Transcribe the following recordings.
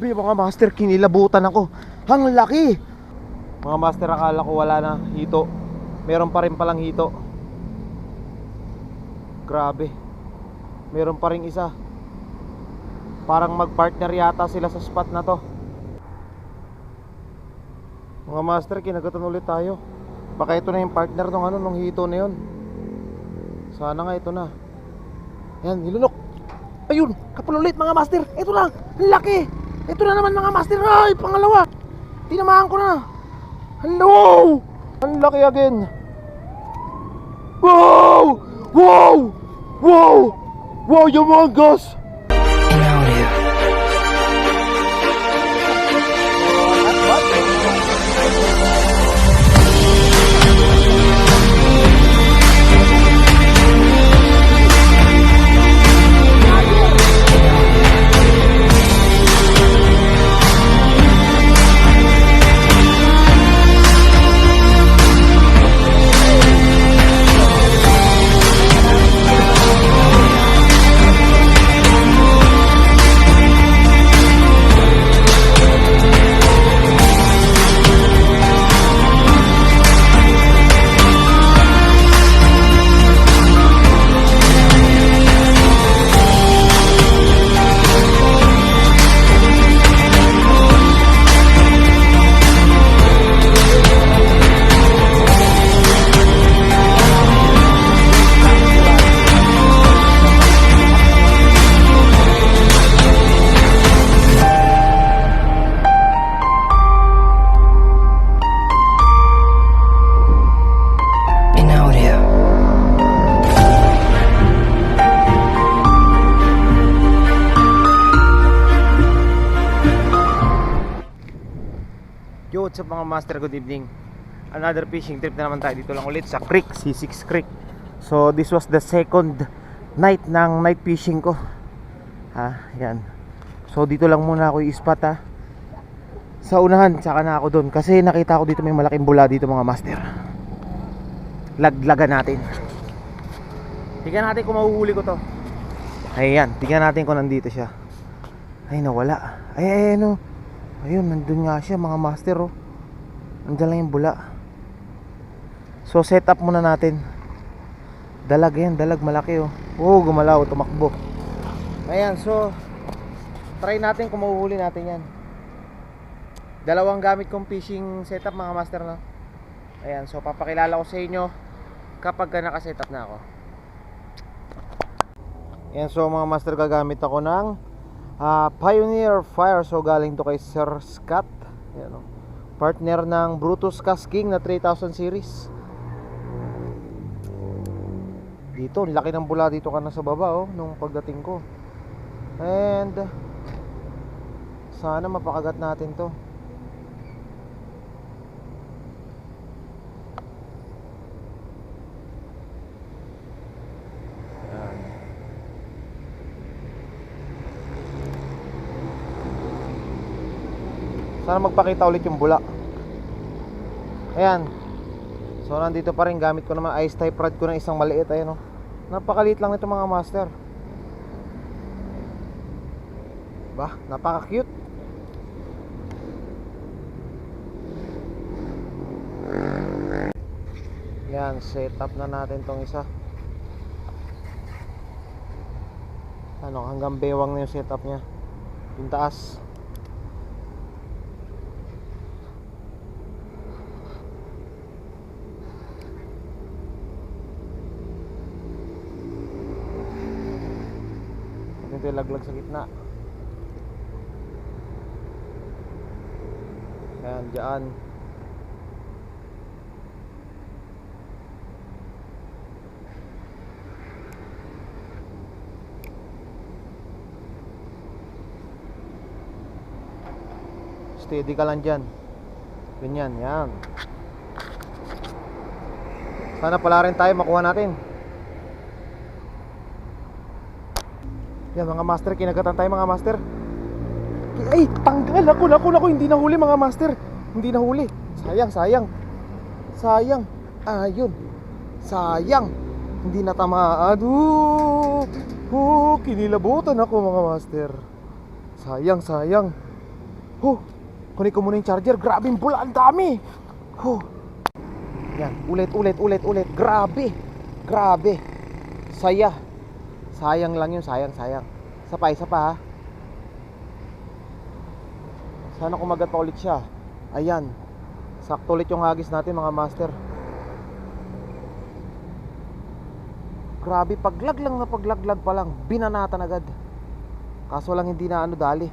Grabe mga master, kinilabutan ako. Ang laki. Mga master, akala ko wala na hito. Meron pa rin palang hito. Grabe. Meron pa rin isa. Parang mag-partner yata sila sa spot na to. Mga master, kinagatan ulit tayo. Baka ito na yung partner nung hito na yun. Sana nga ito na. Yan, nilunok. Ayun, kapal ulit mga master. Ito na, ang laki. Ito na naman mga master. Ay, pangalawa. Tinamaan ko na. Hello. Ang laki again. Wow. Wow. Wow. Wow, humongous. Yo, what's up mga master, good evening. Another fishing trip na naman tayo. Dito lang ulit sa creek, C6 Creek. So this was the second night ng night fishing ko. Yan. So dito lang muna ako i-spot sa unahan, tsaka na ako doon. Kasi nakita ko dito may malaking bula dito mga master. Laglagan natin. Tingnan natin kung mahuhuli ko to. Ayan, tingnan natin kung nandito siya. Ay, nawala. Ay, no. Ayun, nandun nga siya mga master, oh. Nandiyan lang yung bula. So set up muna natin. Dalag yan, dalag malaki, oh. Oh, gumalaw, tumakbo. Ayan, so try natin kung mahuhuli natin yan. Dalawang gamit kong fishing setup mga master, no? Ayan, so papakilala ko sa inyo kapag naka-setup na ako. Ayan, so mga master, gagamit ako ng Pioneer Fire. So galing to kay Sir Scott. Ayan, oh. Partner ng Brutus Cast King na 3000 series. Dito, laki ng bula dito ka na sa baba, oh, nung pagdating ko. And sana mapakagat natin to. Sana magpakita ulit yung bula. Ayan. So nandito pa rin, gamit ko naman ice type rod ko ng isang maliit. Ayan, oh. Napakaliit lang nito mga master. Bah, napaka cute. Yan, set up na natin tong isa. Ano, hanggang bewang na yung setup niya. Yung taas. Ito yung laglag sa gitna. Ayan, dyan. Steady ka lang dyan. Ganyan, yan. Sana pala rin tayo makuha natin. Yan mga master, kinagatan tayo mga master. Ay, tanggal. Naku, hindi nahuli mga master. Hindi nahuli. Sayang. Ayun. Sayang. Hindi natamaan. Kinilabutan ako mga master. Sayang. Kunin ko muna yung charger. Grabe yung bula, ang dami. Yan, ulit. Grabe. Saya. Sayang lang yun, sayang. Isa pa ha. Sana kumagat pa ulit siya. Ayan. Sakto ulit yung hagis natin mga master. Grabe, paglaglag pa lang, binanatan agad. Kaso lang hindi na dali.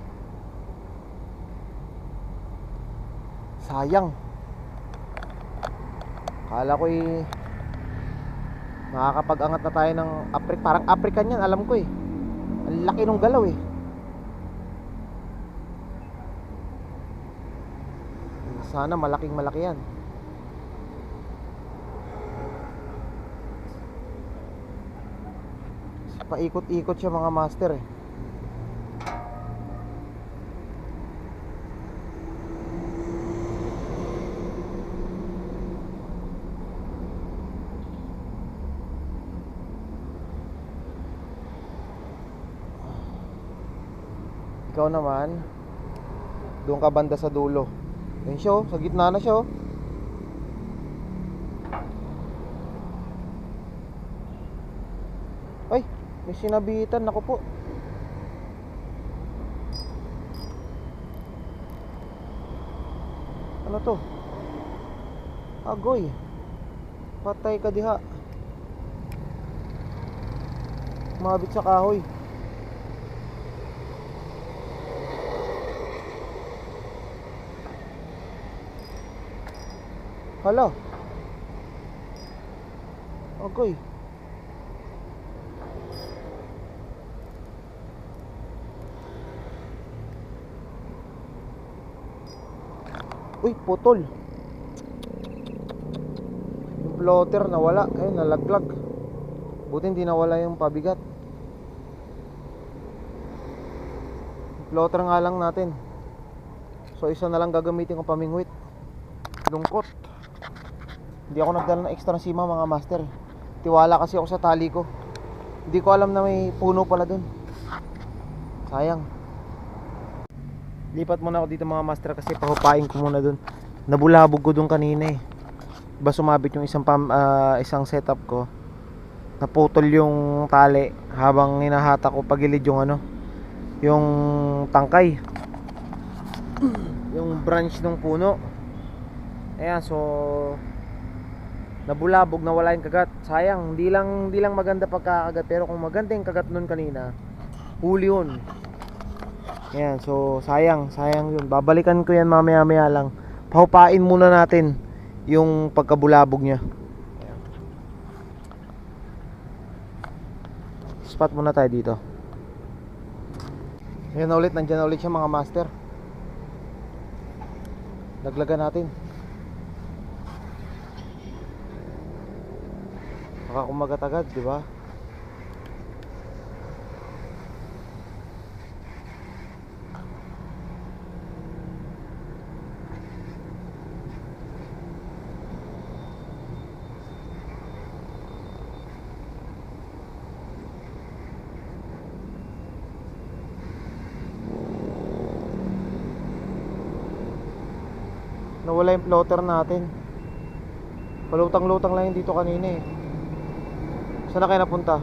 Sayang. Kala ko makakapag-angat na tayo ng parang African yan, alam ko Ang laki nung galaw Sana malaki yan. Paikot-ikot siya mga master Ikaw naman, doon ka banda sa dulo. Yan siya sa gitna na siya Ay, may sinabitan, naku po. Ano to? Agoy. Patay ka diha. Mabit sa kahoy. Hala. Agoy. Uy, putol. Yung floater nawala. Nalaglag. Buti hindi nawala yung pabigat. Floater nga lang natin. So isa na lang gagamitin ko pamingwit. Lungkot. Hindi ako nagdala ng extra sima mga master. Tiwala kasi ako sa tali ko. Hindi ko alam na may puno pala dun. Sayang. Lipat muna ako dito mga master kasi pahupain ko muna dun. Nabulabog ko dun kanina Ba sumabit yung isang setup ko. Naputol yung tali habang hinahatak ko pagilid yung yung tangkay. Yung branch ng puno. Ayan, so nabulabog, nawala yung kagat. Sayang, hindi lang maganda pagkakagat. Pero kung maganda yung kagat nun kanina, huli yun. Ayan, so sayang yun. Babalikan ko yan mamaya lang. Pahupain muna natin yung pagkabulabog niya. Ayan. Spot muna tayo dito. Ayan na ulit, nandiyan na ulit siya mga master. Daglagan natin. Baka kumagat agad, di ba? Nawala yung floater natin. Palutang-lutang lang yung dito kanina Saan na kayo napunta?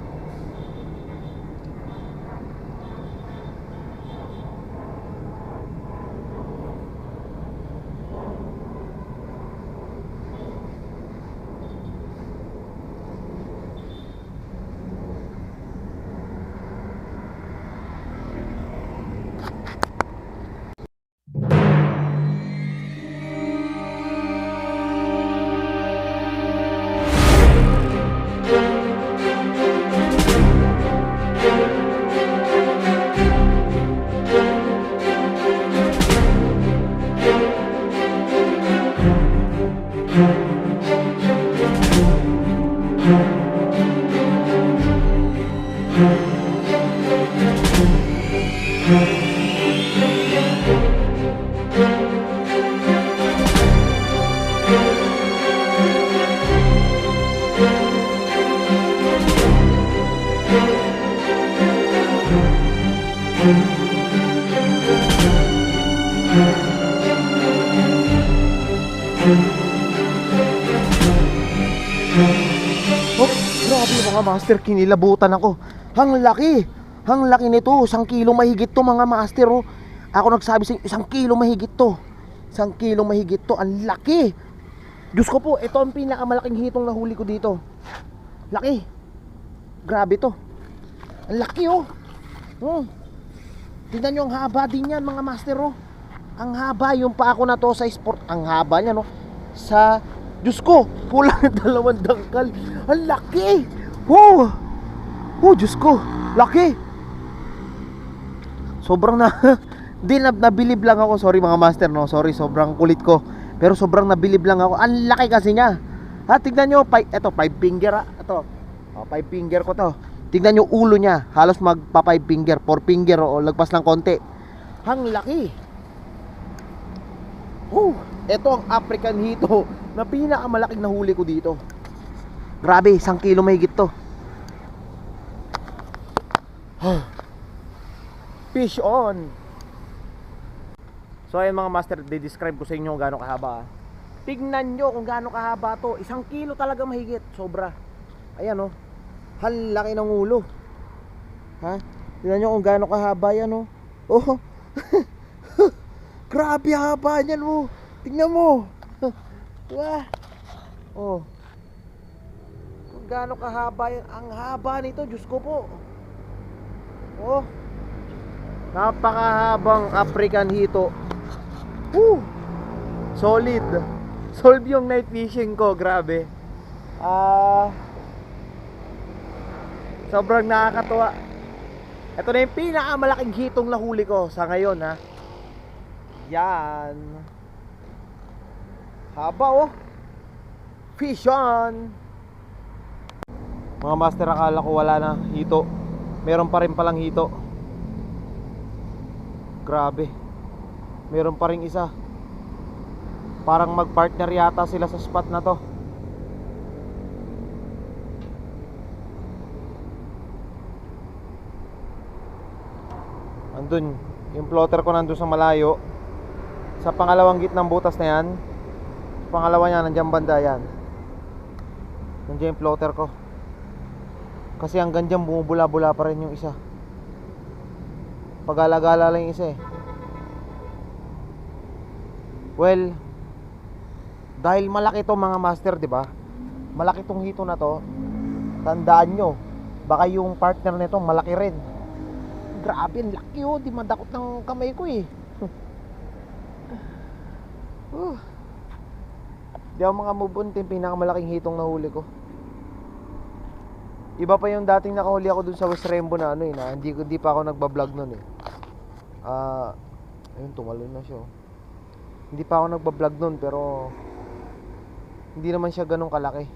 Oh, grabe mga master, kinilabutan ako. Ang laki. Ang laki nito, 1 kilo mahigit to mga master oh. Ako nagsabi sa inyo, 1 kilo mahigit to. 1 kilo mahigit to, ang laki. Diyos ko po, ito ang pinakamalaking hitong nahuli ko dito. Laki. Grabe to. Ang laki oh. Tingnan nyo, ang haba din yan mga master oh. Ang haba, yung pa ako na to sa sport. Ang haba niya no. Sa, Diyos ko, kulang na 2 dangkal. Ang laki. Wow. Oh, Diyos ko, laki. Sobrang na di nabilib lang ako. Sorry mga master no. Sorry, sobrang kulit ko. Pero sobrang nabilib lang ako. Ang laki kasi niya. Ha, tignan nyo, ito 5 finger ha. Ito, 5 finger ko to. Tignan nyo ulo niya. Halos magpa 5 finger, 4 finger o lagpas lang konti. Ang laki. Ito ang African hito na pinakamalaking nahuli ko dito. Grabe, 1 kilo mahigit to. Fish on. So ayun mga master, de-describe ko sa inyo kung gaano kahaba. Tignan nyo kung gaano kahaba to. 1 kilo talaga mahigit, sobra. Ayan oh. Laki ng ulo. Ha? Tignan nyo kung gaano kahaba yan oh. Oh. Grabe haba niyan mo. Tingnan mo. Wah. Oh. Kung gaano kahaba yan. Ang haba nito, Diyos ko po. Oh. Napakahabang African hito. Solid. Solve yung night fishing ko, grabe. Sobrang nakakatuwa. Ito na yung pinakamalaking hitong nahuli ko sa ngayon ha. Yan. Haba oh. Fish on. Mga master, akala ko wala na hito. Meron pa rin palang hito. Grabe. Meron pa rin isa. Parang mag-partner yata sila sa spot na to. Andun, yung floater ko nandun sa malayo. Sa pangalawang gitnang butas na yan. Pangalawa niya, nandiyan banda yan. Nandiyan yung floater ko. Kasi hanggang dyan bumubula-bula pa rin yung isa. Pagala-gala lang yung isa eh. Well, dahil malaki to mga master, di ba? Malaki tong hito na to. Tandaan nyo, baka yung partner nito malaki rin. Grabe, ang laki oh. Di madakot ng kamay ko eh. Di ako mga move on. Yung pinakamalaking hitong nahuli ko. Iba pa yung dating nakahuli ako dun sa West Rainbow na ano eh, na hindi pa ako nagbablog nun eh. Ayun, tumalon na siya oh. Hindi pa ako nagbablog nun, pero hindi naman siya ganun kalaki.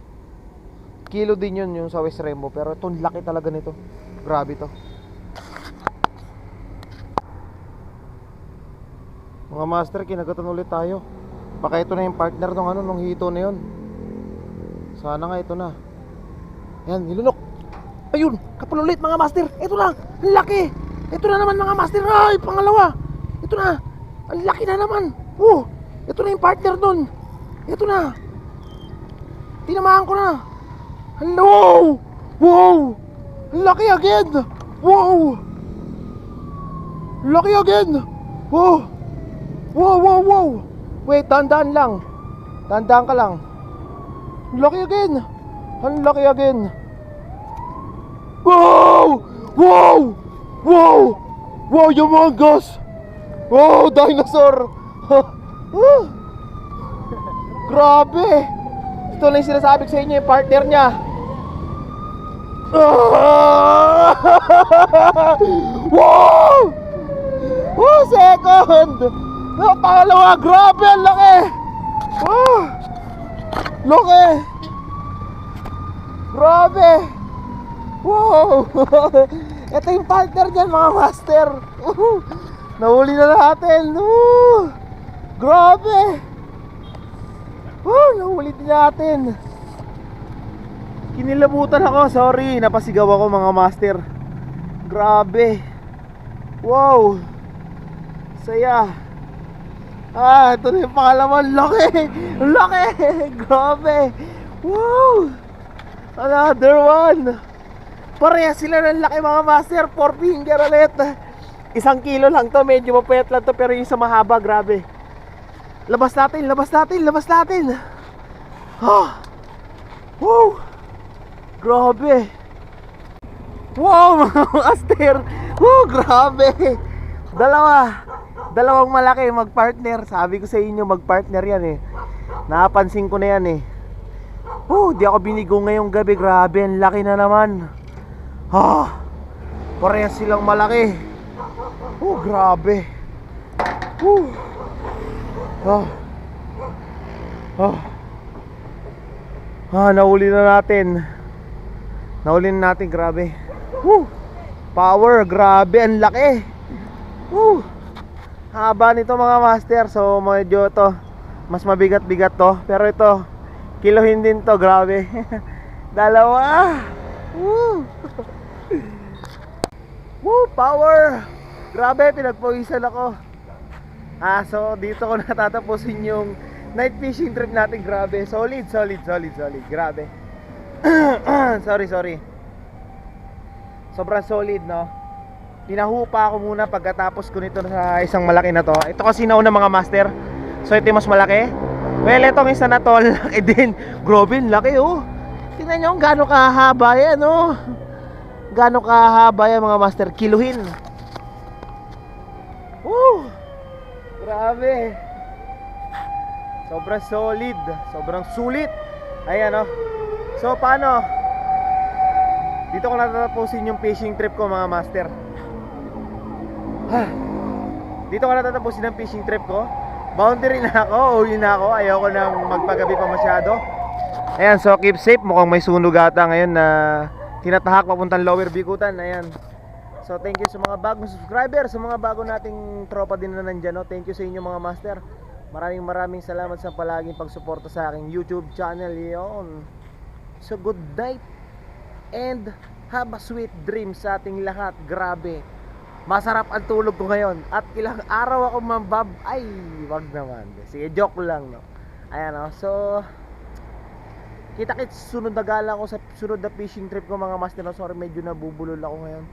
Kilo din yun yung sa West Rainbow, pero itong laki talaga nito. Grabe to. Mga master, kinagatan ulit tayo. Baka ito na yung partner nung hito na yun. Sana nga ito na. Yan, nilunok. Ayun, kapal ulit mga master. Ito na, ang laki. Ito na naman mga master. Ay, pangalawa. Ito na, ang laki na naman. Ito na yung partner dun. Ito na. Tinamaan ko na. Hello. Wow. Ang laki again. Wow. Laki again. Wow. Wow. Wait, tandaan lang. Tandaan ka lang. Laki again. Ang laki again. Wow! Wow, humongous! Wow, dinosaur! Grabe! Ito lang yung sinasabi ko sa inyo, yung partner niya. Wow! Second! Pangalawa, grabe, ang laki! Laki! Grabe! Wow! Ito yung partner dyan mga master. Nahuli na natin. Grabe! Nahuli din natin. Kinilabutan ako, sorry. Napasigaw ako mga master. Grabe. Wow! Saya. Ito na yung pangalawa. Laki! Laki! Grabe! Wow! Another one. Pareha sila ng laki mga master. 4 finger ulit. 1 kilo lang to. Medyo mapayat lang to. Pero yung isa mahaba, grabe. Labas natin, labas natin, labas natin. Wow. Grabe. Wow mga master. Wow, grabe. Dalawang malaki magpartner. Sabi ko sa inyo magpartner yan eh. Napansin ko na yan eh. Di ako binigo ngayong gabi. Grabe, ang laki na naman. Parehas silang malaki. Grabe. Nahuli na natin. Nahuli na natin, grabe. Power, grabe, ang laki. Haba nito mga master. So medyo to mas mabigat-bigat to. Pero ito, kilohin din to, grabe. Dalawa. Power. Grabe, pinagpawisan ako. So dito ko natatapusin yung night fishing trip natin. Grabe, solid. Grabe. Sorry. Sobrang solid, no? Pinahupa ako muna pagkatapos ko nito sa isang malaki na to. Ito kasi nauna mga master. So ito yung mas malaki. Well, itong isa na to, laki din. Grabe, laki oh. Tingnan nyo kung gaano kahaba yan oh. Gaano kahaba yan mga master. Kiluhin. Grabe. Sobrang solid. Sobrang sulit. Ayan oh. So paano? Dito ko natatapusin yung fishing trip ko mga master. Dito ko natatapusin ang fishing trip ko. Boundary na ako, uwi na ako. Ayoko nang magpagabi pa masyado. Ayan, so keep safe. Mukhang may sunog ata ngayon na tinatahak papuntang Lower Bikutan. Ayan. So thank you sa mga bagong subscriber, sa mga bago nating tropa din na nandyan, no? Thank you sa inyo mga master. Maraming salamat sa palaging pagsuporta sa aking YouTube channel. Yon. So good night and have a sweet dream sa ating lahat. Grabe, masarap ang tulog ko ngayon. At ilang araw ako ay, wag naman. Sige, joke lang, no? Ayan, no? So kita-kits sunod na gala ko sa sunod na fishing trip ko mga master, no? Sorry, medyo nabubulol ako ngayon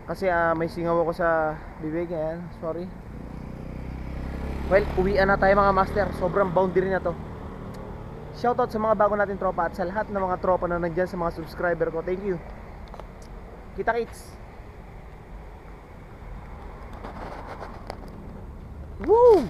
kasi may singaw ako sa bibig. Ayan, sorry. Well, uwian na tayo mga master. Sobrang boundary na to. Shoutout sa mga bago natin tropa at sa lahat ng mga tropa na nandyan sa mga subscriber ko. Thank you. Kita-kits. Woo!